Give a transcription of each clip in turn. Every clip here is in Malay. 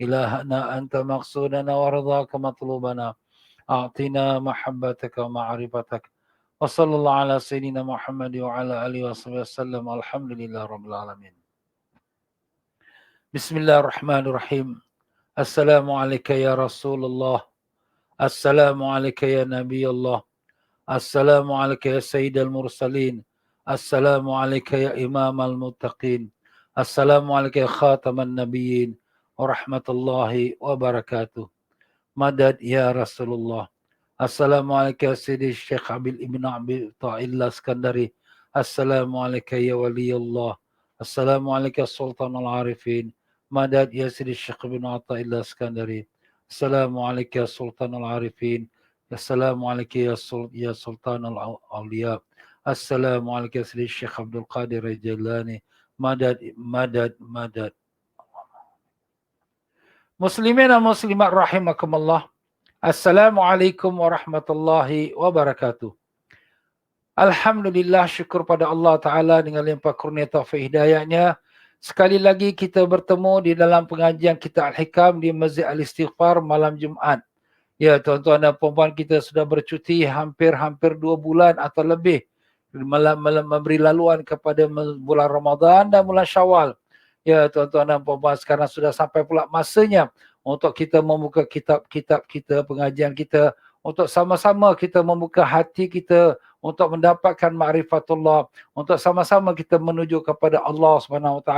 إلهنا أنت مقصودنا ورضاك مطلوبنا أعطنا محبتك ومعرفتك وصلى الله على سيدنا محمد وعلى آله وصحبه وسلم الحمد لله رب العالمين. بسم الله الرحمن الرحيم. السلام عليك يا رسول الله. السلام عليك يا نبي الله. السلام عليك يا سيد المرسلين. السلام عليك يا إمام المتقين. السلام عليك يا خاتم النبيين ورحمة الله وبركاته. مدد يا رسول الله. السلام عليك يا سيدي الشيخ عبد ابن عبد الله اسكندري. السلام عليك يا ولي الله. السلام عليك يا سلطان العارفين. مدد يا سيدي الشيخ ابن عطاء الله اسكندري. السلام عليك يا سلطان العارفين. السلام عليك يا سلطان الأولياء. السلام عليك يا سيدي الشيخ عبد القادر الجيلاني. مدد مدد مدد. Muslimin dan muslimat rahimakumullah. Assalamualaikum warahmatullahi wabarakatuh. Alhamdulillah, syukur pada Allah Ta'ala dengan limpah kurnia taufik hidayahnya. Sekali lagi kita bertemu di dalam pengajian kita Al-Hikam di Masjid Al-Istighfar malam Jumaat. Ya tuan-tuan dan puan-puan, kita sudah bercuti hampir 2 bulan atau lebih. Memberi laluan kepada bulan Ramadan dan bulan Syawal. Ya tuan-tuan dan puan-puan, sekarang sudah sampai pula masanya untuk kita membuka kitab-kitab kita, pengajian kita, untuk sama-sama kita membuka hati kita untuk mendapatkan ma'rifatullah, untuk sama-sama kita menuju kepada Allah SWT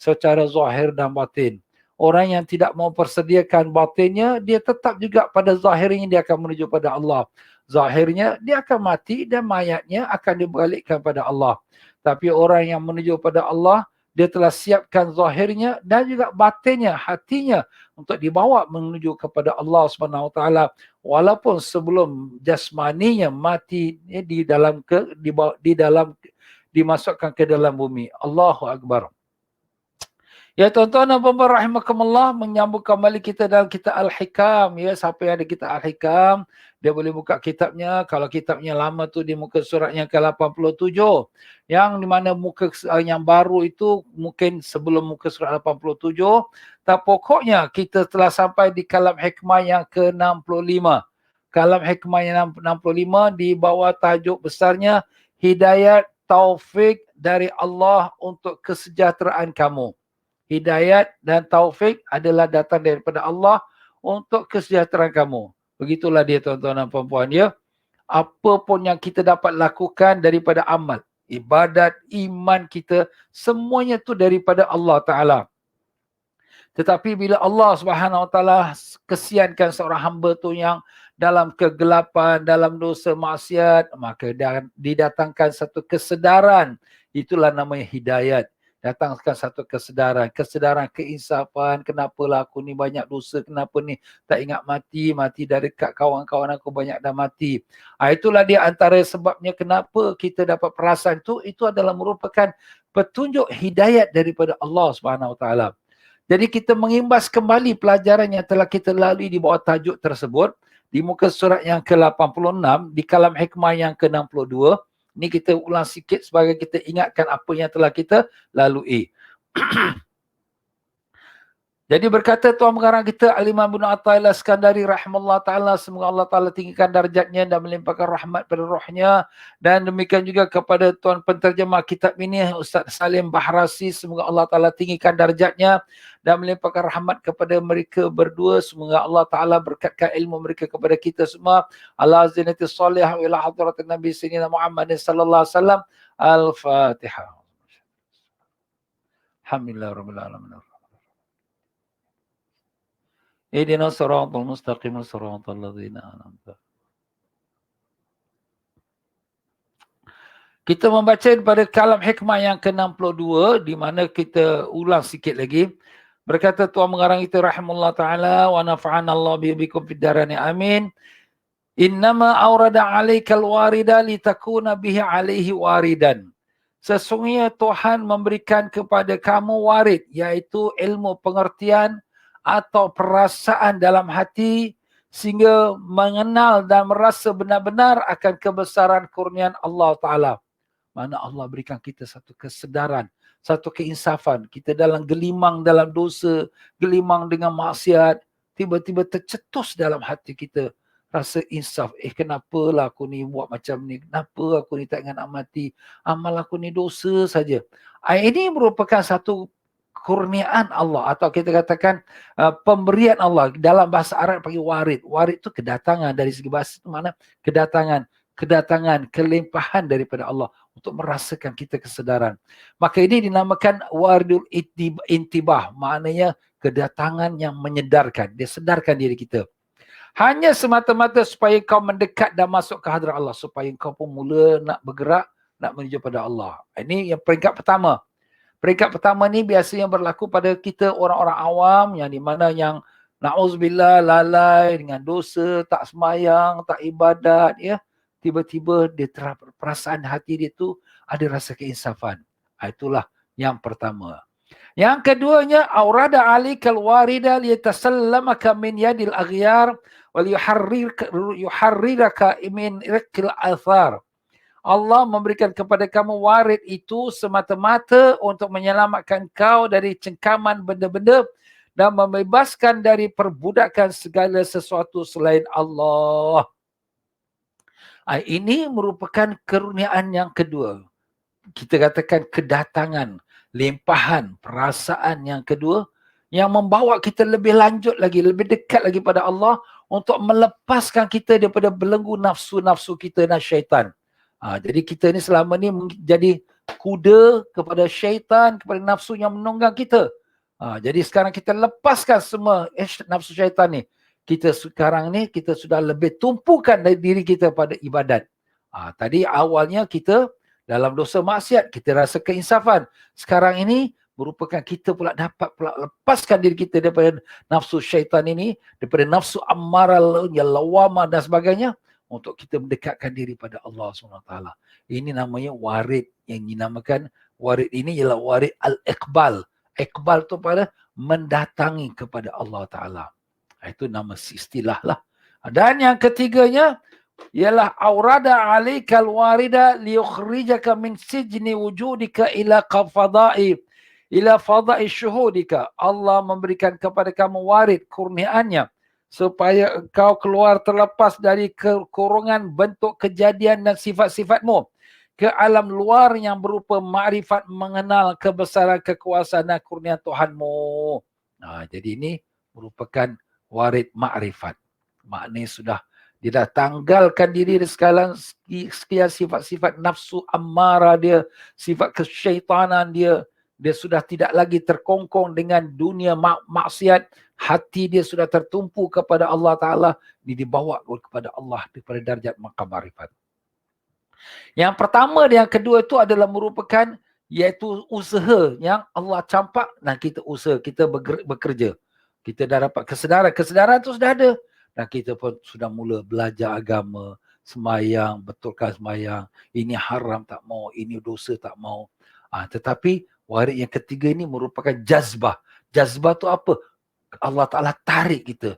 secara zahir dan batin. Orang yang tidak mau persediakan batinnya, dia tetap juga pada zahirnya dia akan menuju pada Allah. Zahirnya dia akan mati dan mayatnya akan dibalikkan pada Allah. Tapi orang yang menuju pada Allah, dia telah siapkan zahirnya dan juga batinnya, hatinya untuk dibawa menuju kepada Allah SWT, walaupun sebelum jasmaninya mati dimasukkan ke dalam bumi. Allahu Akbar. Ya tuan-tuan dan puan-puan rahimakumullah, menyambung kembali kita dalam kitab Al-Hikam. Ya, siapa yang ada kitab Al-Hikam, dia boleh buka kitabnya. Kalau kitabnya lama tu di muka surat yang ke-87. Yang di mana muka yang baru itu mungkin sebelum muka surat 87. Tapi pokoknya kita telah sampai di kalam hikmah yang ke-65. Kalam hikmah yang 65 di bawah tajuk besarnya Hidayat Taufik dari Allah untuk kesejahteraan kamu. Hidayat dan taufik adalah datang daripada Allah untuk kesejahteraan kamu. Begitulah dia tuan-tuan dan puan-puan ya. Apa pun yang kita dapat lakukan daripada amal, ibadat, iman kita, semuanya tu daripada Allah Ta'ala. Tetapi bila Allah Subhanahu Wa Ta'ala kesiankan seorang hamba tu yang dalam kegelapan, dalam dosa maksiat, maka didatangkan satu kesedaran. Itulah namanya hidayat. Datangkan satu kesedaran keinsafan. Kenapalah aku ni banyak dosa, kenapa ni tak ingat mati dari kat kawan-kawan aku banyak dah mati. Itulah dia antara sebabnya kenapa kita dapat perasaan tu, itu adalah merupakan petunjuk hidayat daripada Allah Subhanahu Wa Ta'ala. Jadi kita mengimbas kembali pelajaran yang telah kita lalui di bawah tajuk tersebut di muka surat yang ke-86 di kalam hikmah yang ke-62. Ni kita ulang sikit sebagai kita ingatkan apa yang telah kita lalui. Jadi berkata Tuan Pengarang kita Al-Imam Ibn Athaillah Iskandari rahimahullah ta'ala, semoga Allah ta'ala tinggikan darjatnya dan melimpahkan rahmat pada rohnya. Dan demikian juga kepada Tuan penterjemah kitab ini Ustaz Salim Bahrasi, semoga Allah ta'ala tinggikan darjatnya dan melimpahkan rahmat kepada mereka berdua. Semoga Allah ta'ala berkatkan ilmu mereka kepada kita semua. Ala zinati salihah wa ila hadratin Nabi Sayyidina Muhammad sallallahu alaihi wasallam. Al-Fatihah. Alhamdulillah Rabbil Alamin. Ihdinas siratal mustaqim siratal ladzina an'amta. Kita membaca daripada kalam hikmah yang ke-62 di mana kita ulang sikit lagi. Berkata Tuan Mengarang kita rahimahullah taala wa nafa'ana Allah bikum fid darain amin. Innama awrada 'alaikal warida litakuna bihi 'alaihi waridan. Sesungguhnya Tuhan memberikan kepada kamu warid, iaitu ilmu pengertian atau perasaan dalam hati sehingga mengenal dan merasa benar-benar akan kebesaran kurnian Allah Ta'ala. Mana Allah berikan kita satu kesedaran, satu keinsafan. Kita dalam gelimang dalam dosa, gelimang dengan maksiat, tiba-tiba tercetus dalam hati kita rasa insaf. Kenapalah aku ni buat macam ni? Kenapa aku ni tak ingat nak mati? Amal aku ni dosa saja. Ini merupakan satu kurniaan Allah, atau kita katakan pemberian Allah. Dalam bahasa Arab panggil warid. Warid tu kedatangan, dari segi bahasa itu mana kedatangan, kelimpahan daripada Allah untuk merasakan kita kesedaran. Maka ini dinamakan waridul intibah, maknanya kedatangan yang menyedarkan. Dia sedarkan diri kita. Hanya semata-mata supaya kau mendekat dan masuk ke hadrat Allah, supaya kau pun mula nak bergerak, nak menuju pada Allah. Ini yang peringkat pertama. Peringkat pertama ni biasanya berlaku pada kita orang-orang awam, yang di mana yang na'udzubillah lalai dengan dosa, tak semayang, tak ibadat, ya. Tiba-tiba dia perasaan hati dia tu ada rasa keinsafan. Itulah yang pertama. Yang keduanya, aurada alikal warida liyatasallamaka min yadil aghyar wal yuharriraka min riqil athar. Allah memberikan kepada kamu warid itu semata-mata untuk menyelamatkan kau dari cengkaman benda-benda dan membebaskan dari perbudakan segala sesuatu selain Allah. Ini merupakan kurniaan yang kedua. Kita katakan kedatangan, limpahan, perasaan yang kedua yang membawa kita lebih lanjut lagi, lebih dekat lagi pada Allah untuk melepaskan kita daripada belenggu nafsu-nafsu kita dan syaitan. Jadi kita ni selama ni jadi kuda kepada syaitan, kepada nafsu yang menunggang kita. Jadi sekarang kita lepaskan semua nafsu syaitan ni. Kita sekarang ni kita sudah lebih tumpukan dari diri kita pada ibadat. Tadi awalnya kita dalam dosa maksiat, kita rasa keinsafan. Sekarang ini merupakan kita pula dapat pula lepaskan diri kita daripada nafsu syaitan ini, daripada nafsu ammarah, lawamah dan sebagainya, untuk kita mendekatkan diri pada Allah SWT. Ini namanya warid, yang dinamakan warid ini ialah warid al-iqbal. Iqbal tu pada mendatangi kepada Allah Ta'ala. Itu nama istilah lah. Dan yang ketiganya ialah aurada alikal warida liyukhrijaka min sijni wujudika ila fadai syuhudika. Allah memberikan kepada kamu warid, kurniaannya, supaya engkau keluar terlepas dari kekurungan bentuk kejadian dan sifat-sifatmu ke alam luar yang berupa makrifat, mengenal kebesaran kekuasaan dan kurnia Tuhanmu. Jadi ini merupakan warid makrifat. Maknanya sudah dia dah tanggalkan diri dari sekian sifat-sifat nafsu ammarah dia, sifat kesyaitanan dia. Dia sudah tidak lagi terkongkong dengan dunia maksiat. Hati dia sudah tertumpu kepada Allah Ta'ala. Dia dibawa kepada Allah daripada darjat maqam ma'rifat. Yang pertama dan yang kedua itu adalah merupakan iaitu usaha yang Allah campak dan kita usaha, kita bekerja. Kita dah dapat kesedaran. Kesedaran itu sudah ada. Dan kita pun sudah mula belajar agama, semayang, betulkan semayang. Ini haram tak mau, ini dosa tak mau. Tetapi warid yang ketiga ini merupakan jazbah. Jazbah tu apa? Allah Ta'ala tarik kita.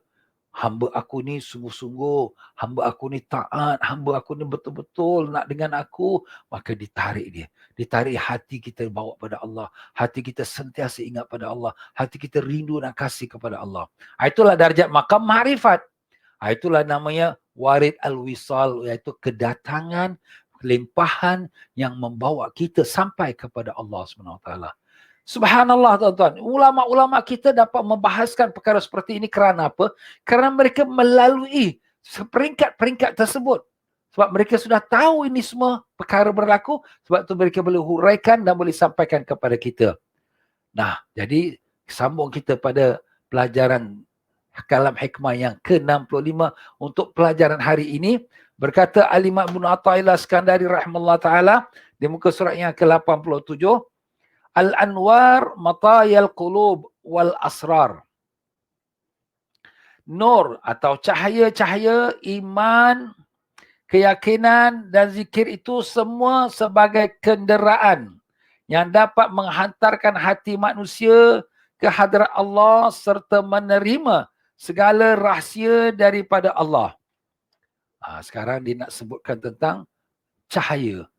Hamba aku ni sungguh-sungguh, hamba aku ni taat, hamba aku ni betul-betul nak dengan aku, maka ditarik dia. Ditarik hati kita bawa pada Allah. Hati kita sentiasa ingat pada Allah. Hati kita rindu dan kasih kepada Allah. Itulah darjat maqam ma'rifat. Itulah namanya warid al-wisal, iaitu kedatangan, limpahan yang membawa kita sampai kepada Allah SWT. Subhanallah tuan-tuan, ulama-ulama kita dapat membahaskan perkara seperti ini kerana apa? Kerana mereka melalui peringkat-peringkat tersebut. Sebab mereka sudah tahu ini semua perkara berlaku, sebab itu mereka boleh huraikan dan boleh sampaikan kepada kita. Nah, jadi sambung kita pada pelajaran kalam hikmah yang ke-65 untuk pelajaran hari ini. Berkata Al-Imam Ibn Athaillah Skandari rahimahullah ta'ala di muka surat yang ke-87, Al-Anwar matayal qulub wal asrar. Nur atau cahaya-cahaya iman, keyakinan dan zikir itu semua sebagai kenderaan yang dapat menghantarkan hati manusia ke hadrat Allah serta menerima segala rahsia daripada Allah. Sekarang dia nak sebutkan tentang cahaya.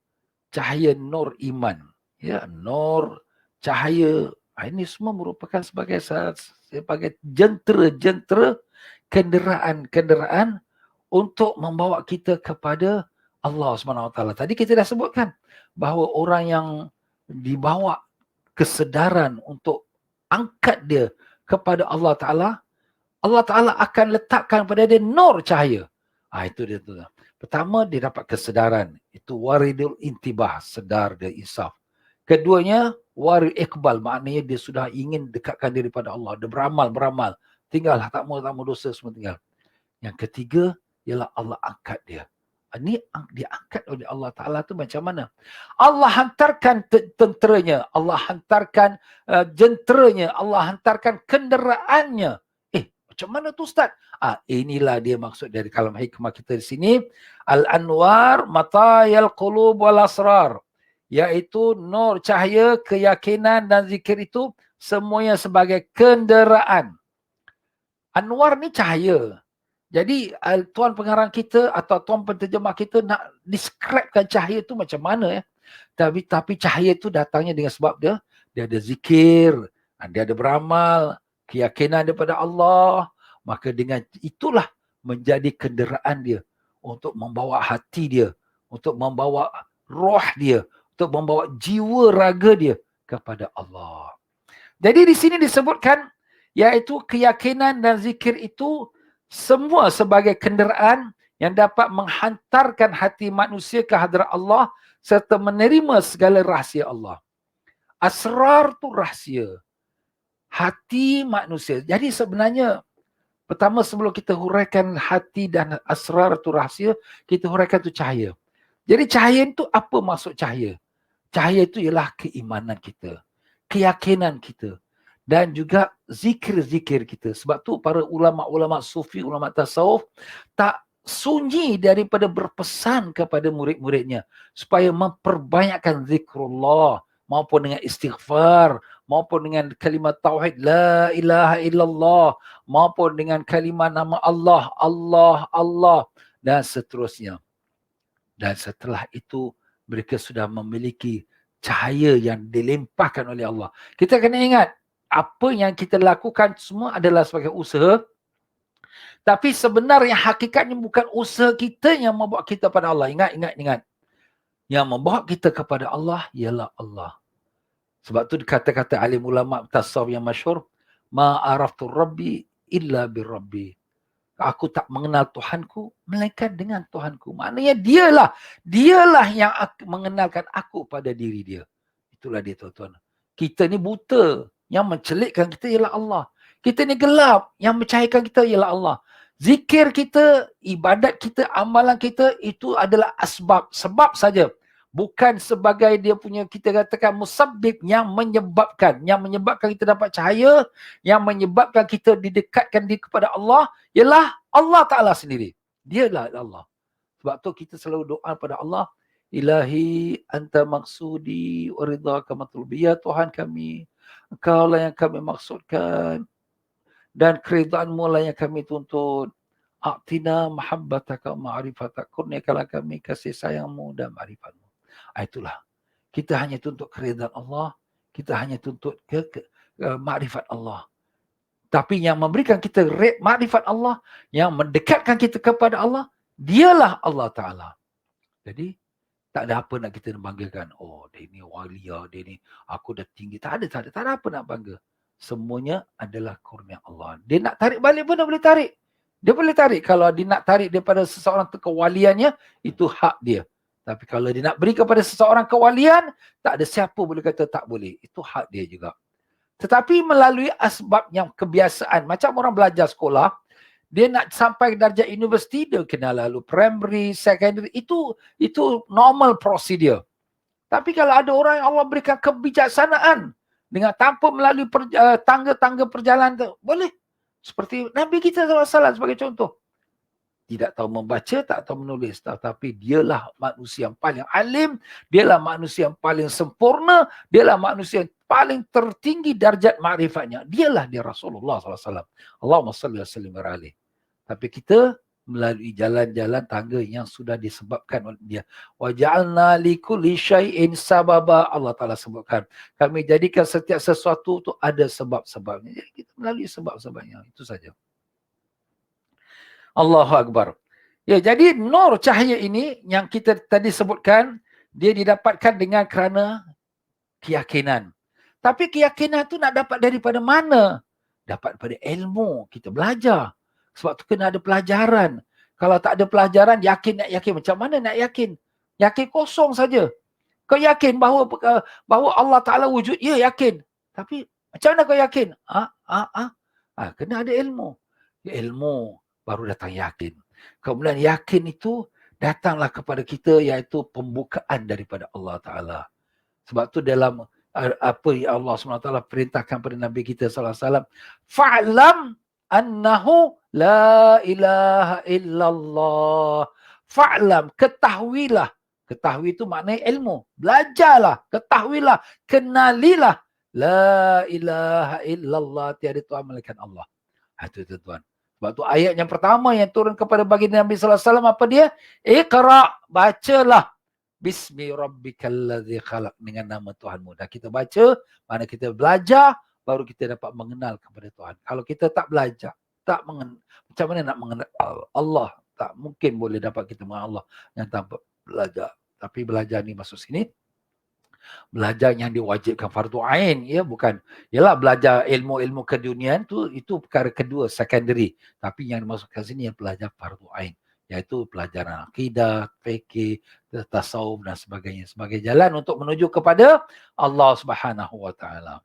Cahaya nur iman. Ya, nur cahaya. Ini semua merupakan sebagai jentera-jentera kenderaan-kenderaan untuk membawa kita kepada Allah SWT. Tadi kita dah sebutkan bahawa orang yang dibawa kesedaran untuk angkat dia kepada Allah Ta'ala, Allah Ta'ala akan letakkan pada dia nur cahaya. Itu dia tu. Pertama, dia dapat kesedaran. Itu waridul intibah, sedar dia insaf. Keduanya, warid iqbal, maknanya dia sudah ingin dekatkan diri pada Allah. Dia beramal. Tinggallah, tak mau dosa, semua tinggal. Yang ketiga, ialah Allah angkat dia. Ini diangkat oleh Allah Ta'ala tu macam mana? Allah hantarkan tenteranya, Allah hantarkan jenteranya, Allah hantarkan kenderaannya. Macam mana tu Ustaz? Inilah dia maksud dari kalam hikmah kita di sini. Al-anwar matayal qulub wal asrar. Iaitu nur, cahaya, keyakinan dan zikir itu semuanya sebagai kenderaan. Anwar ni cahaya. Jadi tuan pengarang kita atau tuan penterjemah kita nak describekan cahaya tu macam mana ya. Tapi cahaya tu datangnya dengan sebab dia ada zikir, dia ada beramal, keyakinan daripada Allah. Maka dengan itulah menjadi kenderaan dia untuk membawa hati dia, untuk membawa roh dia, untuk membawa jiwa raga dia kepada Allah. Jadi di sini disebutkan iaitu keyakinan dan zikir itu semua sebagai kenderaan yang dapat menghantarkan hati manusia ke hadrat Allah serta menerima segala rahsia Allah. Asrar tu rahsia. Hati manusia. Jadi sebenarnya pertama sebelum kita huraikan hati dan asrar tu rahsia, kita huraikan tu cahaya. Jadi cahaya itu apa maksud cahaya? Cahaya itu ialah keimanan kita, keyakinan kita dan juga zikir-zikir kita. Sebab tu para ulama-ulama sufi, ulama tasawuf tak sunyi daripada berpesan kepada murid-muridnya supaya memperbanyakkan zikrullah maupun dengan istighfar, maupun dengan kalimat tauhid la ilaha illallah, maupun dengan kalimat nama Allah, Allah dan seterusnya. Dan setelah itu mereka sudah memiliki cahaya yang dilimpahkan oleh Allah. Kita kena ingat, apa yang kita lakukan semua adalah sebagai usaha. Tapi sebenarnya hakikatnya bukan usaha kita yang membawa kita pada Allah. Ingat. Yang membawa kita kepada Allah ialah Allah. Sebab tu kata-kata alim ulama tasawuf yang masyhur, ma araftu rabbi illa birabbi. Aku tak mengenal Tuhanku melainkan dengan Tuhanku. Maknanya dialah yang mengenalkan aku pada diri dia. Itulah dia tuan-tuan. Kita ni buta, yang mencelikkan kita ialah Allah. Kita ni gelap, yang mencahayakan kita ialah Allah. Zikir kita, ibadat kita, amalan kita itu adalah asbab, sebab saja. Bukan sebagai dia punya, kita katakan musabbib, yang menyebabkan kita dapat cahaya, yang menyebabkan kita didekatkan kepada Allah ialah Allah Ta'ala sendiri. Dialah Allah. Sebab tu kita selalu doa pada Allah, Ilahi anta maksudi wa ridhaka matlubi. Ya Tuhan kami, Engkau lah yang kami maksudkan dan keridhaan-Mu lah yang kami tuntut. A'tina mahabbataka ma'rifatak. Kurniakanlah kami kasih sayang-Mu dan ma'rifat-Mu. Itulah. Kita hanya tuntut keridhaan Allah, kita hanya tuntut makrifat Allah. Tapi yang memberikan kita makrifat Allah, yang mendekatkan kita kepada Allah, dialah Allah Ta'ala. Jadi, tak ada apa nak kita banggakan. Oh, dia ni walia, dia ni aku dah tinggi. Tak ada apa nak bangga. Semuanya adalah kurnia Allah. Dia nak tarik balik pun dia boleh tarik. Dia boleh tarik. Kalau dia nak tarik daripada seseorang tu kewaliannya, itu hak dia. Tapi kalau dia nak beri kepada seseorang kewalian, tak ada siapa boleh kata tak boleh. Itu hak dia juga. Tetapi melalui asbab yang kebiasaan. Macam orang belajar sekolah, dia nak sampai ke darjah universiti, dia kena lalu primary, secondary. Itu normal prosedur. Tapi kalau ada orang yang Allah berikan kebijaksanaan, dengan tanpa melalui tangga-tangga perjalanan tu, boleh. Seperti Nabi kita SAW sebagai contoh. Tidak tahu membaca, tak tahu menulis. Tapi dialah manusia yang paling alim, dialah manusia yang paling sempurna, dialah manusia yang paling tertinggi darjat ma'rifatnya. Dialah dia Rasulullah SAW. Allahumma salli wa sallim alaihi. Tapi kita melalui jalan-jalan tangga yang sudah disebabkan oleh dia. Wa ja'alna likulli syai'in sababa. Allah Ta'ala sebutkan, kami jadikan setiap sesuatu tu ada sebab-sebabnya. Jadi kita melalui sebab-sebabnya. Itu saja. Allahu Akbar. Ya, jadi nur cahaya ini yang kita tadi sebutkan, dia didapatkan dengan kerana keyakinan. Tapi keyakinan tu nak dapat daripada mana? Dapat daripada ilmu. Kita belajar. Sebab tu kena ada pelajaran. Kalau tak ada pelajaran, yakin nak yakin. Macam mana nak yakin? Yakin kosong saja. Kau yakin bahawa Allah Ta'ala wujud? Ya, yakin. Tapi macam mana kau yakin? Kena ada ilmu. Ilmu baru datang yakin. Kemudian yakin itu datanglah kepada kita, iaitu pembukaan daripada Allah Ta'ala. Sebab tu dalam apa yang Allah SWT perintahkan pada Nabi kita SAW, fa'lam annahu la ilaha illallah. Fa'lam, ketahuilah. Ketahui itu maknanya ilmu. Belajarlah, ketahuilah, kenalilah. La ilaha illallah, tiada Tuhan melainkan Allah. Itu tuan. Sebab tu ayat yang pertama yang turun kepada baginda Nabi SAW, apa dia? Iqra', bacalah. Bismi rabbikal ladzi khalaq, dengan nama Tuhanmu. Dan kita baca, mana kita belajar, baru kita dapat mengenal kepada Tuhan. Kalau kita tak belajar, tak mengenal, macam mana nak mengenal Allah? Tak mungkin boleh dapat kita mengenal Allah yang tanpa belajar. Tapi belajar ni masuk sini, belajar yang diwajibkan fardu ain, ya, bukan. Yalah, belajar ilmu-ilmu keduniaan tu, itu perkara kedua, secondary. Tapi yang dimasukkan sini yang belajar fardu ain, iaitu pelajaran akidah, fikih, tasawuf dan sebagainya, sebagai jalan untuk menuju kepada Allah Subhanahu wa taala.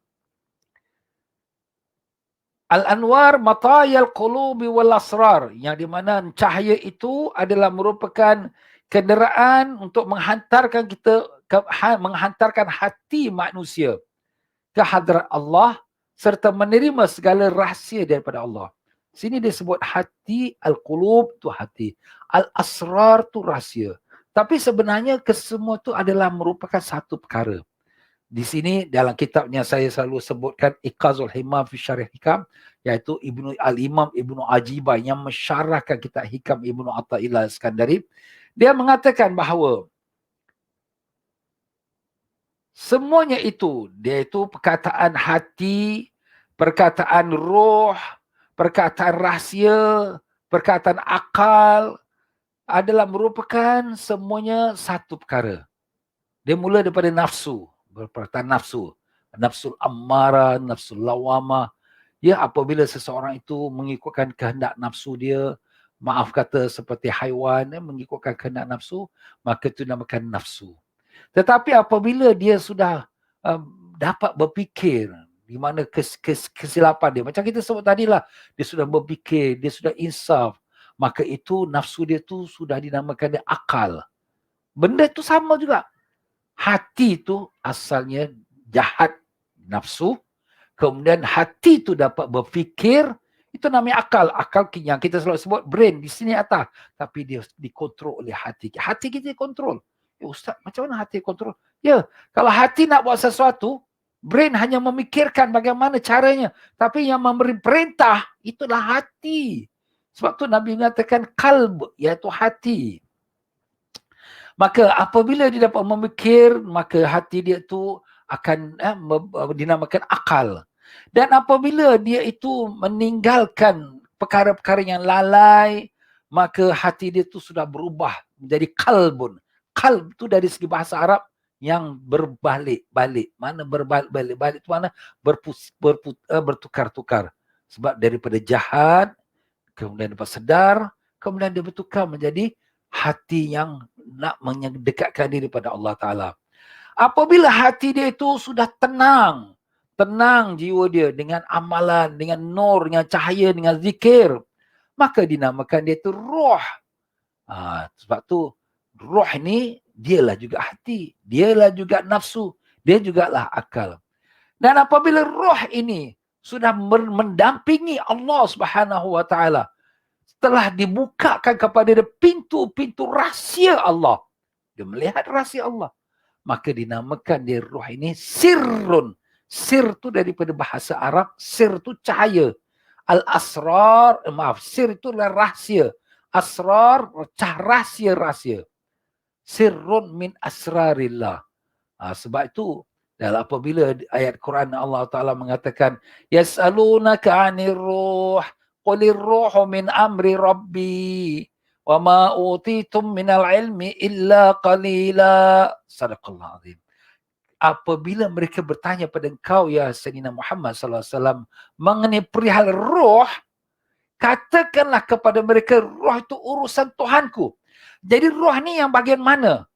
Al-anwar matayal qulubi wal asrar, yang di mana cahaya itu adalah merupakan kenderaan untuk menghantarkan kita menghantarkan hati manusia ke hadrat Allah serta menerima segala rahsia daripada Allah. Sini dia sebut hati, al-qulub tu hati, al-asrar tu rahsia. Tapi sebenarnya kesemua tu adalah merupakan satu perkara. Di sini dalam kitabnya saya selalu sebutkan Iqazul Himam fi Syarih Hikam, iaitu Al-Imam Ibnu Ajibah yang mensyarahkan kitab Hikam Ibnu Athaillah Iskandari. Dia mengatakan bahawa semuanya itu, dia itu perkataan hati, perkataan roh, perkataan rahsia, perkataan akal, adalah merupakan semuanya satu perkara. Dia mula daripada nafsu, perkataan nafsu, nafsul ammara, nafsul lawama. Ya, apabila seseorang itu mengikutkan kehendak nafsu dia, maaf kata seperti haiwan, mengikutkan kehendak nafsu, maka itu dinamakan nafsu. Tetapi apabila dia sudah dapat berfikir, di mana kesilapan dia, macam kita sebut tadilah, dia sudah berfikir, dia sudah insaf, maka itu nafsu dia tu sudah dinamakan dia akal. Benda itu sama juga. Hati itu asalnya jahat, nafsu. Kemudian hati itu dapat berfikir, itu namanya akal. Akal yang kita selalu sebut brain di sini atas. Tapi dia dikontrol oleh hati. Hati kita dikontrol. Ya Ustaz, macam mana hati kontrol? Ya, kalau hati nak buat sesuatu, brain hanya memikirkan bagaimana caranya. Tapi yang memberi perintah, itulah hati. Sebab tu Nabi mengatakan kalb, iaitu hati. Maka apabila dia dapat memikir, maka hati dia tu akan dinamakan akal. Dan apabila dia itu meninggalkan perkara-perkara yang lalai, maka hati dia tu sudah berubah menjadi kalbun. Kalb tu dari segi bahasa Arab yang berbalik-balik. Mana berbalik-balik tu mana bertukar-tukar. Sebab daripada jahat, kemudian dapat sedar, kemudian dia bertukar menjadi hati yang nak mendekatkan diri pada Allah Ta'ala. Apabila hati dia itu sudah tenang jiwa dia dengan amalan, dengan nur, dengan cahaya, dengan zikir, maka dinamakan dia itu roh. Sebab tu roh ni dialah juga hati, dialah juga nafsu, dia jugalah akal. Dan apabila roh ini sudah mendampingi Allah Subhanahu wa taala, telah dibukakan kepada dia pintu-pintu rahsia Allah, dia melihat rahsia Allah, maka dinamakan dia roh ini sirrun. Sir tu daripada bahasa Arab, sir tu cahaya. Al-asrar, sir tu adalah rahsia. Asrar, rahsia-rahsia. Sirrun min asrarillah. Sebab itu dalam apabila ayat Quran Allah Ta'ala mengatakan yas'alunaka 'anir ruh qulir ruhu min amri rabbi wa ma utitum minal ilmi illa qalila. Sadaqallahu azim. Apabila mereka bertanya pada engkau ya Sayyidina Muhammad sallallahu alaihi wasallam mengenai perihal roh, katakanlah kepada mereka roh itu urusan Tuhanku. Jadi roh ni yang bagian mana?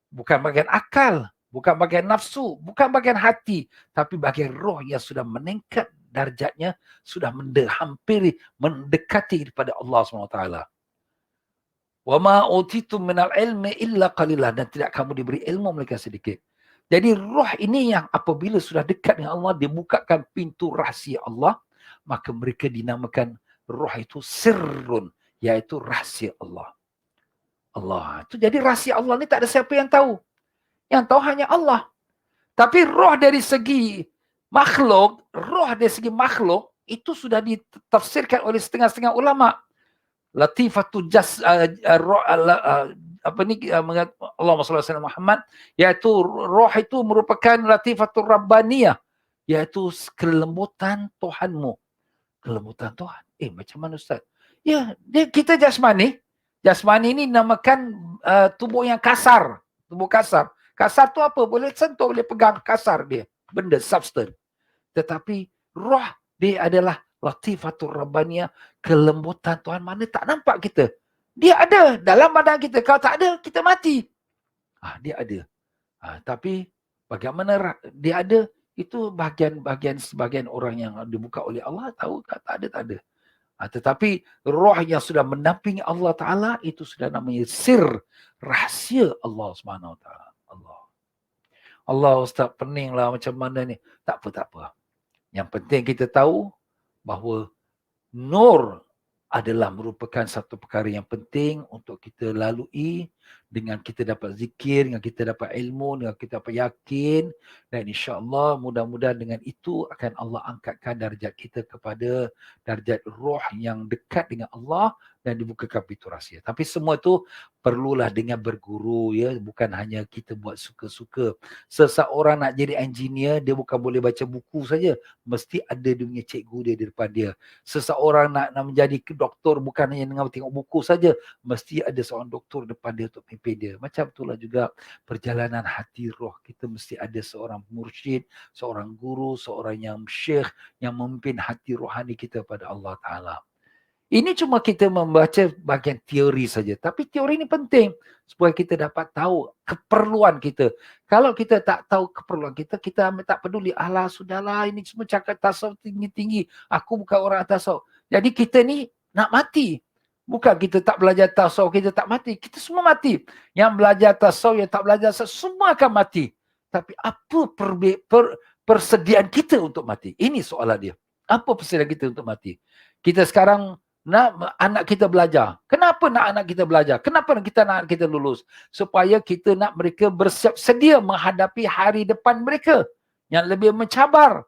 Bukan bagian akal, bukan bagian nafsu, bukan bagian hati, tapi bagian roh yang sudah meningkat darjatnya, sudah hampiri mendekati kepada Allah SWT. Wa ma utitum minal ilmi illa qalila, dan tidak kamu diberi ilmu mereka sedikit. Jadi roh ini yang apabila sudah dekat dengan Allah, dibukakan pintu rahsia Allah, maka mereka dinamakan roh itu sirrun, yaitu rahsia Allah. Allah. Itu jadi rahsia Allah ni tak ada siapa yang tahu. Yang tahu hanya Allah. Tapi roh dari segi makhluk, itu sudah ditafsirkan oleh setengah-setengah ulama. Latifatul Allahumma salli ala Muhammad, yaitu roh itu merupakan latifatul rabbaniyah, yaitu kelembutan Tuhanmu. Kelembutan Tuhan. Macam mana Ustaz? Ya, kita jasmani. Jasmani ini namakan tubuh yang kasar. Tubuh kasar. Kasar tu apa? Boleh sentuh, boleh pegang, kasar dia. Benda, substance. Tetapi roh dia adalah latifatul rabbaniyah, kelembutan Tuhan. Mana tak nampak kita. Dia ada dalam badan kita. Kalau tak ada, kita mati. Dia ada. Tapi bagaimana dia ada, itu bahagian sebagian orang yang dibuka oleh Allah tahu, tak ada, tak ada. Tetapi roh yang sudah mendampingi Allah Ta'ala, itu sudah namanya sir, rahsia Allah SWT. Allah Ustaz pening lah macam mana ni. Tak apa. Yang penting kita tahu bahawa nur adalah merupakan satu perkara yang penting untuk kita lalui dengan kita dapat zikir, dengan kita dapat ilmu, dengan kita dapat yakin, dan insya-Allah mudah-mudahan dengan itu akan Allah angkatkan darjat kita kepada darjat roh yang dekat dengan Allah dan dibukakan pintu rahsia. Tapi semua itu perlulah dengan berguru, ya, bukan hanya kita buat suka-suka. Seseorang nak jadi engineer, dia bukan boleh baca buku saja, mesti ada dia punya cikgu dia di depan dia. Seseorang nak menjadi doktor bukan hanya dengan tengok buku saja, mesti ada seorang doktor depan dia untuk pimpin dia. Macam itulah juga perjalanan hati roh kita, mesti ada seorang mursyid, seorang guru, seorang yang syekh yang memimpin hati rohani kita pada Allah Ta'ala. Ini cuma kita membaca bahagian teori saja. Tapi teori ini penting supaya kita dapat tahu keperluan kita. Kalau kita tak tahu keperluan kita, kita tak peduli. Alah, sudahlah, ini semua cakap tasawuf tinggi-tinggi. Aku bukan orang tasawuf. Jadi kita ni nak mati. Bukan kita tak belajar tasawuf, kita tak mati. Kita semua mati. Yang belajar tasawuf, yang tak belajar tasawuf, semua akan mati. Tapi apa persediaan kita untuk mati? Ini soalan dia. Apa persediaan kita untuk mati? Kita sekarang nak anak kita belajar. Kenapa nak anak kita belajar? Kenapa kita nak anak kita lulus? Supaya kita nak mereka bersiap sedia menghadapi hari depan mereka yang lebih mencabar.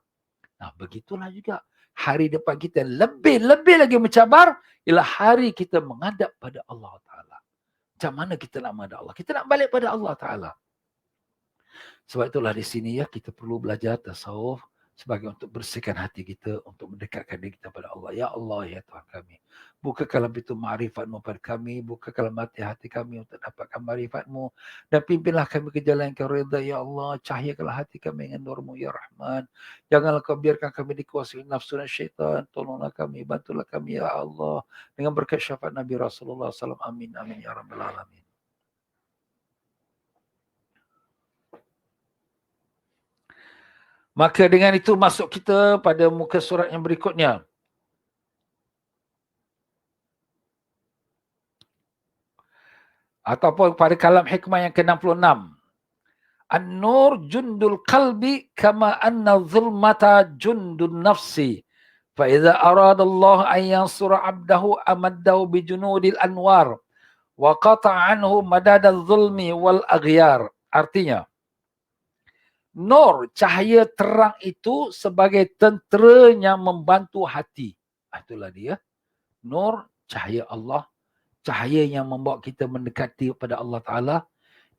Begitulah juga. Hari depan kita lebih lagi mencabar ialah hari kita menghadap pada Allah Ta'ala. Macam mana kita nak menghadap Allah? Kita nak balik pada Allah Ta'ala. Sebab itulah di sini ya kita perlu belajar tasawuf sebagai untuk bersihkan hati kita, untuk mendekatkan diri kita pada Allah. Ya Allah, ya Tuhan kami, bukakanlah pintu ma'rifat-Mu pada kami, bukakanlah mata hati kami untuk dapatkan ma'rifat-Mu, dan pimpinlah kami ke jalan yang Kau redha, ya Allah. Cahayakanlah hati kami dengan nur-Mu, ya Rahman. Janganlah Kau biarkan kami dikuasai nafsu dan syaitan. Tolonglah kami, bantulah kami, ya Allah, dengan berkat syafaat Nabi Rasulullah SAW. Amin, amin, ya Rabbal Alamin. Maka dengan itu masuk kita pada muka surat yang berikutnya. Ataupun pada kalam hikmah yang ke-66. An-nur jundul qalbi kama anna zulmata jundun nafsi. Fa idza arada Allah an yansura 'abdahu amaddahu bi junudil anwar wa qata'a anhu madadal zulmi wal aghyar. Artinya, nur, cahaya terang itu sebagai tentera yang membantu hati. Itulah dia. Nur, cahaya Allah cahaya yang membawa kita mendekati kepada Allah Ta'ala.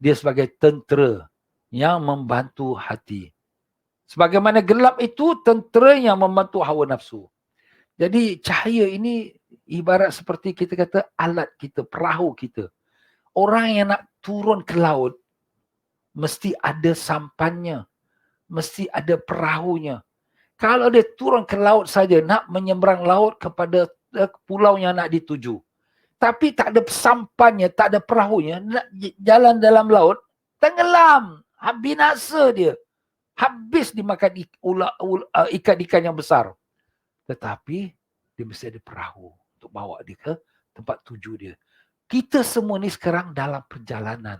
Dia sebagai tentera yang membantu hati. Sebagaimana gelap itu tentera yang membantu hawa nafsu. Jadi cahaya ini ibarat seperti kita kata alat kita, perahu kita. Orang yang nak turun ke laut, mesti ada sampannya. Mesti ada perahunya. Kalau dia turun ke laut saja, nak menyeberang laut kepada pulau yang nak dituju. Tapi tak ada sampannya, tak ada perahunya, nak jalan dalam laut, tenggelam. Binasa dia. Habis dimakan ikan-ikan yang besar. Tetapi dia mesti ada perahu untuk bawa dia ke tempat tuju dia. Kita semua ni sekarang dalam perjalanan.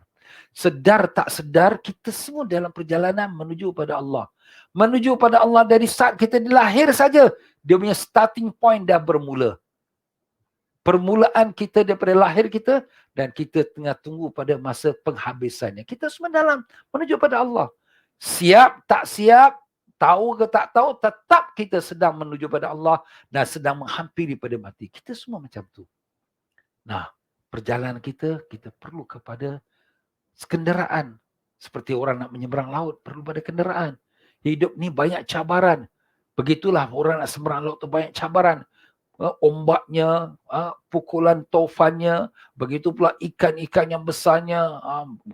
Sedar tak sedar, kita semua dalam perjalanan menuju pada Allah. Menuju pada Allah dari saat kita dilahir saja. Dia punya starting point dah bermula. Permulaan kita daripada lahir kita dan kita tengah tunggu pada masa penghabisannya. Kita semua dalam menuju pada Allah. Siap tak siap, tahu ke tak tahu, tetap kita sedang menuju pada Allah dan sedang menghampiri pada mati. Kita semua macam tu. Nah, perjalanan kita perlu kepada kenderaan. Seperti orang nak menyeberang laut, perlu pada kenderaan. Hidup ni banyak cabaran. Begitulah orang nak seberang laut tu banyak cabaran. Ombaknya, pukulan taufannya, begitu pula ikan-ikan yang besarnya.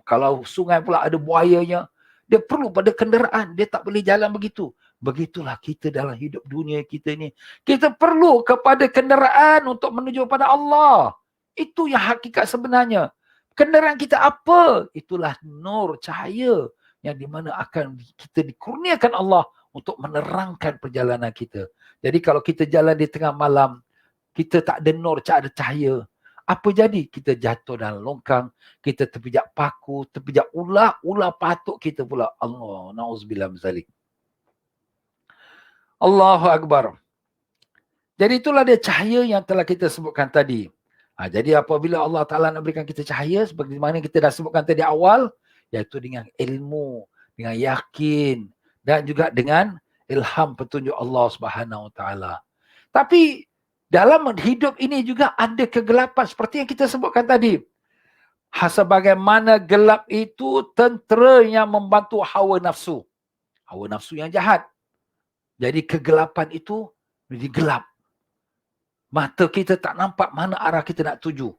Kalau sungai pula ada buayanya. Dia perlu pada kenderaan. Dia tak boleh jalan begitu. Begitulah kita dalam hidup dunia kita ni. Kita perlu kepada kenderaan untuk menuju pada Allah. Itu yang hakikat sebenarnya. Kenderaan kita apa? Itulah nur, cahaya yang di mana akan kita dikurniakan Allah untuk menerangkan perjalanan kita. Jadi kalau kita jalan di tengah malam, kita tak ada nur, tak ada cahaya. Apa jadi? Kita jatuh dalam longkang, kita terpijak paku, terpijak ular patuk kita pula. Allah, na'udzubillah min zalik. Allahu Akbar. Jadi itulah dia cahaya yang telah kita sebutkan tadi. Jadi apabila Allah Ta'ala nak berikan kita cahaya, seperti mana kita dah sebutkan tadi awal, iaitu dengan ilmu, dengan yakin, dan juga dengan ilham petunjuk Allah Subhanahu Wa Ta'ala. Tapi dalam hidup ini juga ada kegelapan seperti yang kita sebutkan tadi. Sebagaimana gelap itu tentera yang membantu hawa nafsu. Hawa nafsu yang jahat. Jadi kegelapan itu menjadi gelap. Mata kita tak nampak mana arah kita nak tuju.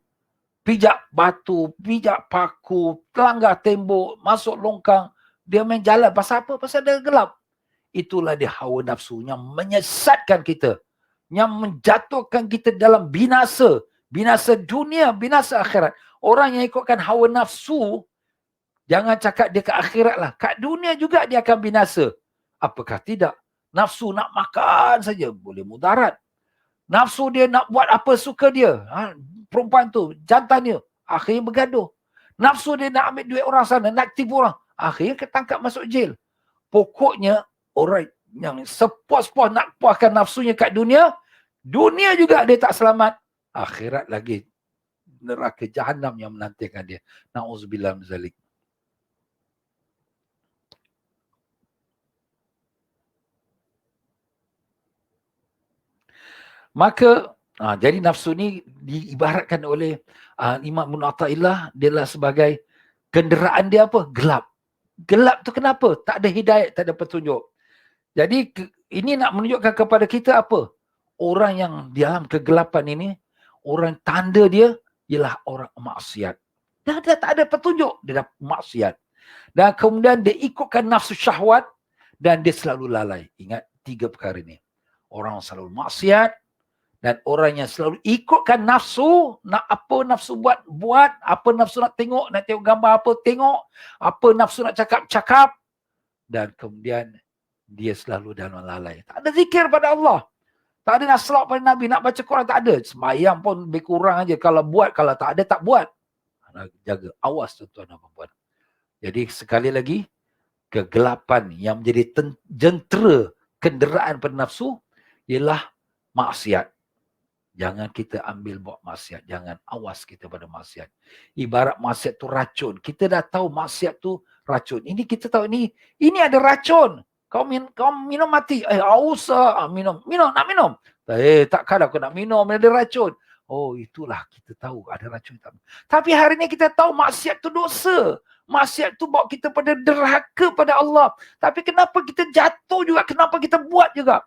Pijak batu, pijak paku, telanggar tembok, masuk longkang. Dia main jalan. Pasal apa? Pasal dia gelap. Itulah dia hawa nafsu yang menyesatkan kita. Yang menjatuhkan kita dalam binasa. Binasa dunia, binasa akhirat. Orang yang ikutkan hawa nafsu, jangan cakap dia ke akhirat lah. Kat dunia juga dia akan binasa. Apakah tidak? Nafsu nak makan saja, boleh mudarat. Nafsu dia nak buat apa suka dia. Perempuan tu, jantan dia. Akhirnya bergaduh. Nafsu dia nak ambil duit orang sana, nak tipu orang. Akhirnya ketangkap masuk jail. Pokoknya, orang yang sepuas-puas nak puaskan nafsunya kat dunia, dunia juga dia tak selamat. Akhirat lagi neraka Jahannam yang menantikan dia. Na'udzubillah min zalik. Maka jadi nafsu ni diibaratkan oleh Imam Ibn Athaillah, dia lah sebagai kenderaan dia apa? Gelap. Gelap tu kenapa? Tak ada hidayat, tak ada petunjuk. Jadi ini nak menunjukkan kepada kita apa? Orang yang dalam kegelapan ini, orang tanda dia ialah orang maksiat. Dia tak ada petunjuk, dia dah maksiat. Dan kemudian dia ikutkan nafsu syahwat dan dia selalu lalai. Ingat 3 perkara ni. Orang selalu maksiat, dan orang yang selalu ikutkan nafsu, nak apa nafsu buat, apa nafsu nak tengok gambar apa, tengok, apa nafsu nak cakap, dan kemudian dia selalu dalam lalai. Tak ada zikir pada Allah. Tak ada nak selawat pada Nabi, nak baca Quran, tak ada. Sembahyang pun lebih kurang aja. Kalau buat, kalau tak ada, tak buat. Jaga, awas tuan-tuan dan puan-puan. Jadi sekali lagi, kegelapan yang menjadi jentera kenderaan pada nafsu ialah maksiat. Jangan kita ambil buat maksiat. Jangan awas kita pada maksiat. Ibarat maksiat tu racun. Kita dah tahu maksiat tu racun. Ini kita tahu ini ada racun. Kau minum mati. Aus minum. Nak minum. Takkan aku nak minum. Ada racun. Oh, itulah kita tahu ada racun hitam. Tapi hari ini kita tahu maksiat tu dosa. Maksiat tu bawa kita pada derhaka pada Allah. Tapi kenapa kita jatuh juga? Kenapa kita buat juga?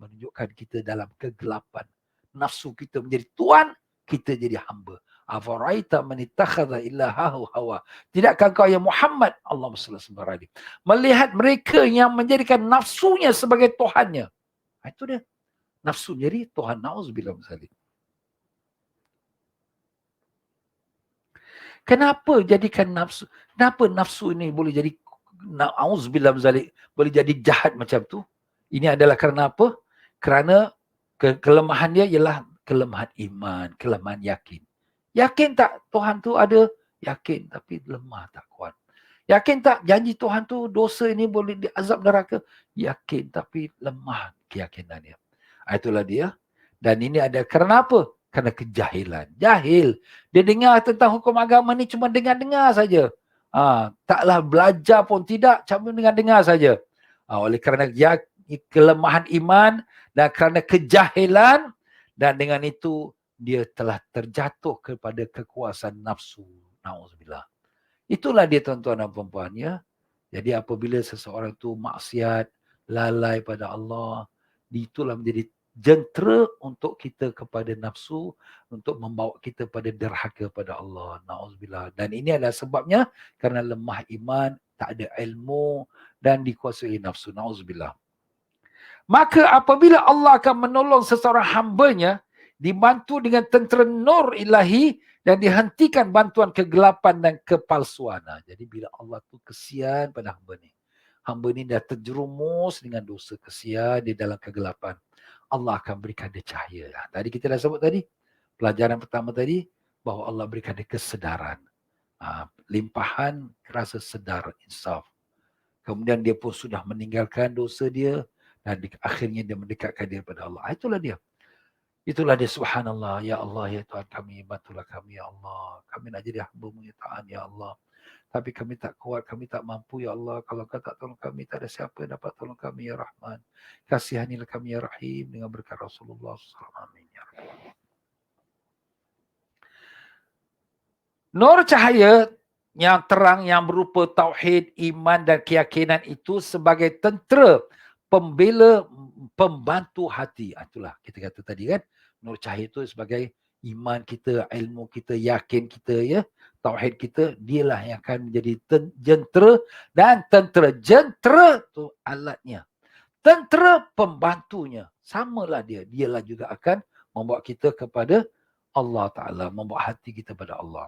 Menunjukkan kita dalam kegelapan. Nafsu kita menjadi tuan, kita jadi hamba. Afaraita man ittakhadha ilahahu hawa. Tidakkah kau ya Muhammad, Allahumma salli alaihi, melihat mereka yang menjadikan nafsunya sebagai Tuhannya. Itu dia. Nafsu jadi Tuhan. Na'udzubillah misalnya. Kenapa jadikan nafsu? Kenapa nafsu ini boleh jadi na'udzubillah misalnya, boleh jadi jahat macam tu? Ini adalah kerana apa? Kerana kelemahan dia ialah kelemahan iman, kelemahan yakin. Yakin tak Tuhan tu ada? Yakin, tapi lemah, tak kuat. Yakin tak janji Tuhan tu dosa ini boleh diazab neraka? Yakin, tapi lemah keyakinan dia. Itulah dia. Dan ini ada kerana apa? Kerana kejahilan. Jahil. Dia dengar tentang hukum agama ni cuma dengar-dengar saja. Taklah belajar pun tidak, cuma dengar-dengar saja. Oleh kerana kelemahan iman dan kerana kejahilan, dan dengan itu dia telah terjatuh kepada kekuasaan nafsu. Na'udzubillah. Itulah dia tuan-tuan dan puan-puan ya. Jadi apabila seseorang itu maksiat, lalai pada Allah, itulah menjadi jentera untuk kita kepada nafsu, untuk membawa kita pada derhaka pada Allah. Na'udzubillah. Dan ini adalah sebabnya kerana lemah iman, tak ada ilmu dan dikuasai nafsu. Na'udzubillah. Maka apabila Allah akan menolong seseorang hambanya, dibantu dengan tentera nur ilahi dan dihentikan bantuan kegelapan dan kepalsuan. Jadi bila Allah tu kesian pada hamba ni. Hamba ni dah terjerumus dengan dosa, kesian di dalam kegelapan. Allah akan berikan dia cahaya. Tadi kita dah sebut tadi, pelajaran pertama tadi, bahawa Allah berikan dia kesedaran. Limpahan rasa sedar, insaf. Kemudian dia pun sudah meninggalkan dosa dia, dan akhirnya dia mendekatkan dia kepada Allah. Itulah dia. Itulah dia, subhanallah. Ya Allah, ya Tuhan kami, bantulah kami, ya Allah. Kami nak jadi hamba-Mu, ya Tuhan, ya Allah. Tapi kami tak kuat, kami tak mampu, ya Allah. Kalau Kau tak tolong kami, tak ada siapa yang dapat tolong kami, ya Rahman. Kasihanilah kami, ya Rahim, dengan berkat Rasulullah SAW. Amin, ya Rahman. Nur cahaya yang terang, yang berupa tauhid, iman dan keyakinan itu sebagai tentera pembela, pembantu hati. Itulah kita kata tadi kan. Nur cahaya itu sebagai iman kita, ilmu kita, yakin kita, ya, tauhid kita, dialah yang akan menjadi jentera dan tentera. Jentera tu alatnya. Tentera pembantunya. Samalah dia. Dialah juga akan membawa kita kepada Allah Ta'ala. Membawa hati kita pada Allah.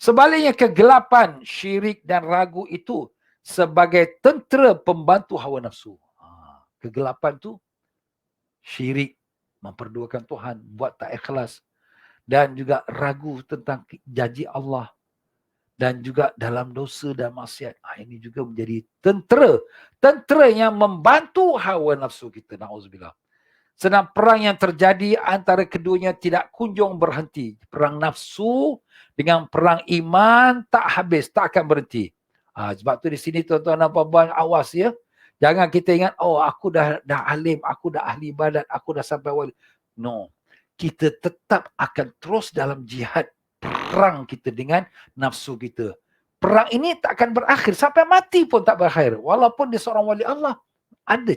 Sebaliknya kegelapan, syirik dan ragu itu sebagai tentera pembantu hawa nafsu. Kegelapan tu syirik, memperduakan Tuhan, buat tak ikhlas. Dan juga ragu tentang janji Allah. Dan juga dalam dosa dan maksiat. Ini juga menjadi tentera. Tentera yang membantu hawa nafsu kita. Na'udzubillah. Sedang perang yang terjadi antara keduanya tidak kunjung berhenti. Perang nafsu dengan perang iman tak habis, tak akan berhenti. Sebab tu di sini tuan-tuan dan puan-puan, awas ya. Jangan kita ingat, oh aku dah alim, aku dah ahli ibadat, aku dah sampai wali. No. Kita tetap akan terus dalam jihad perang kita dengan nafsu kita. Perang ini tak akan berakhir. Sampai mati pun tak berakhir. Walaupun dia seorang wali Allah, ada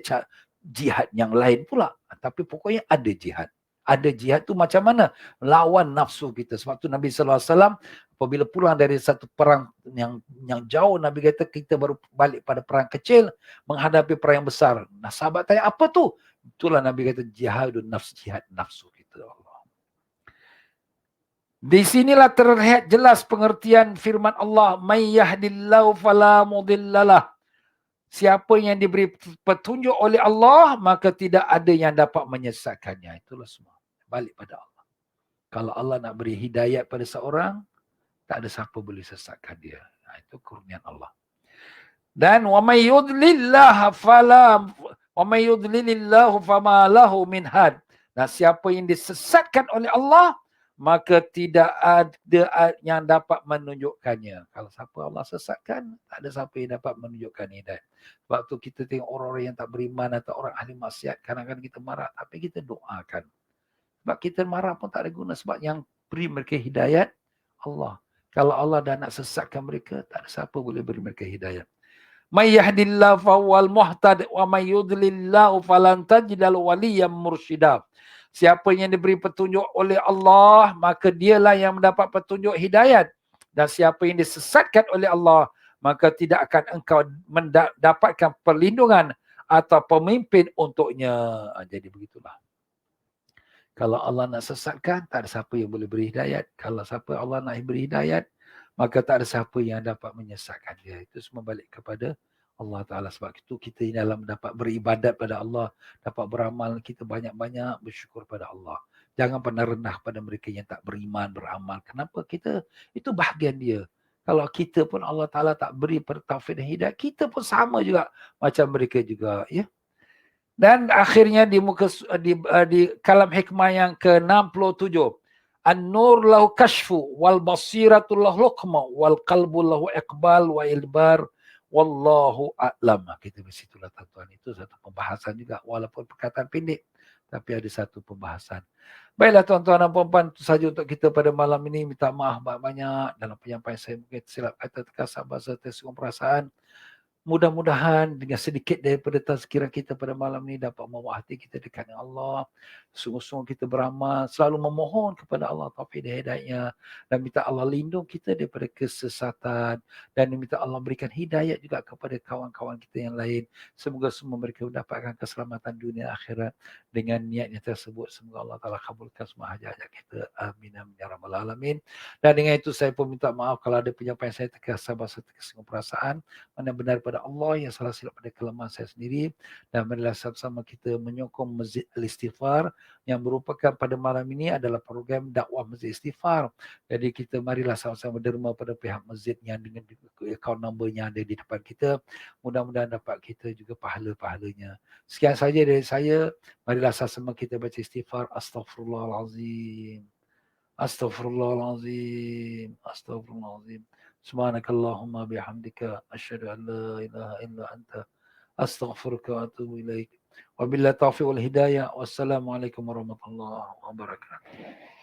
jihad yang lain pula. Tapi pokoknya ada jihad. Ada jihad tu macam mana? Lawan nafsu kita. Sebab tu Nabi SAW apabila pulang dari satu perang yang jauh, Nabi kata kita baru balik pada perang kecil menghadapi perang yang besar. Nah, sahabat tanya, apa tu? Itulah Nabi kata jihadun nafs, jihad nafsu kita. Allah. Di sinilah terlihat jelas pengertian firman Allah, "May yahdillahu fala mudhillalah." Siapa yang diberi petunjuk oleh Allah, maka tidak ada yang dapat menyesatkannya. Itulah semua. Balik pada Allah. Kalau Allah nak beri hidayat pada seorang, tak ada siapa boleh sesatkan dia. Itu kurnian Allah. Dan wa may yudlillah fama lahu min had. Dan siapa yang disesatkan oleh Allah, maka tidak ada yang dapat menunjukkannya. Kalau siapa Allah sesatkan, tak ada siapa yang dapat menunjukkan hidayah. Sebab tu kita tengok orang-orang yang tak beriman atau orang ahli maksiat, kadang-kadang kita marah, tapi kita doakan. Sebab kita marah pun tak ada guna. Sebab yang beri mereka hidayat Allah. Kalau Allah dah nak sesatkan mereka, tak ada siapa boleh beri mereka hidayat. May yahdillahu fawwal muhtad wa may yudlillahu falan tajidal waliyyam mursyida. Siapa yang diberi petunjuk oleh Allah, maka dialah yang mendapat petunjuk hidayat. Dan siapa yang disesatkan oleh Allah, maka tidak akan engkau mendapatkan perlindungan atau pemimpin untuknya. Jadi begitulah. Kalau Allah nak sesatkan, tak ada siapa yang boleh beri hidayat. Kalau siapa Allah nak beri hidayat, maka tak ada siapa yang dapat menyesatkan dia. Itu semua balik kepada Allah Ta'ala. Sebab itu kita dalam dapat beribadat pada Allah, dapat beramal, kita banyak-banyak bersyukur pada Allah. Jangan pernah rendah pada mereka yang tak beriman, beramal. Kenapa? Kita, itu bahagian dia. Kalau kita pun Allah Ta'ala tak beri taufik dan hidayat, kita pun sama juga macam mereka juga. Ya. Dan akhirnya di muka di kalam hikmah yang ke-67. An-nur lahu kashfu wal basiratu lahu hukma wal qalbu lahu iqbal wa ilbar wallahu a'lam. Kita di situlah tuan-tuan, itu satu pembahasan juga walaupun perkataan pendek tapi ada satu pembahasan. Baiklah tuan-tuan dan puan-puan, itu saja untuk kita pada malam ini. Minta maaf banyak-banyak dalam penyampaian saya mungkin silap kata, terkasar bahasa, tersinggung perasaan. Mudah-mudahan dengan sedikit daripada tazkirah kita pada malam ini dapat membawa hati kita dekat dengan Allah. Sungguh-sungguh kita beramal, selalu memohon kepada Allah taufik dan hidayatnya, dan minta Allah lindung kita daripada kesesatan, dan minta Allah berikan hidayat juga kepada kawan-kawan kita yang lain. Semoga semua mereka mendapatkan keselamatan dunia akhirat dengan niatnya tersebut. Semoga Allah Ta'ala kabulkan semua hajat-hajat kita. Amin amin ya rabbal alamin. Dan dengan itu saya pun minta maaf kalau ada penyampaian saya terkasar bahasa, tersinggung perasaan. Mana benar pada Allah, yang salah silap pada kelemahan saya sendiri. Dan marilah sama-sama kita menyokong Masjid Al-Istighfar yang merupakan pada malam ini adalah program dakwah Masjid Istighfar. Jadi kita marilah sama-sama derma pada pihak masjid yang dengan account number yang ada di depan kita. Mudah-mudahan dapat kita juga pahala-pahalanya. Sekian saja dari saya. Marilah sama-sama kita baca istighfar. Astaghfirullahalazim. Astaghfirullahalazim. Astaghfirullahalazim. Subhanakallahumma bihamdika asyhadu an la ilaha illa anta astaghfiruka wa atubu ilaik. Wabillahi taufiq wal hidayah. Wassalamualaikum warahmatullahi wabarakatuh.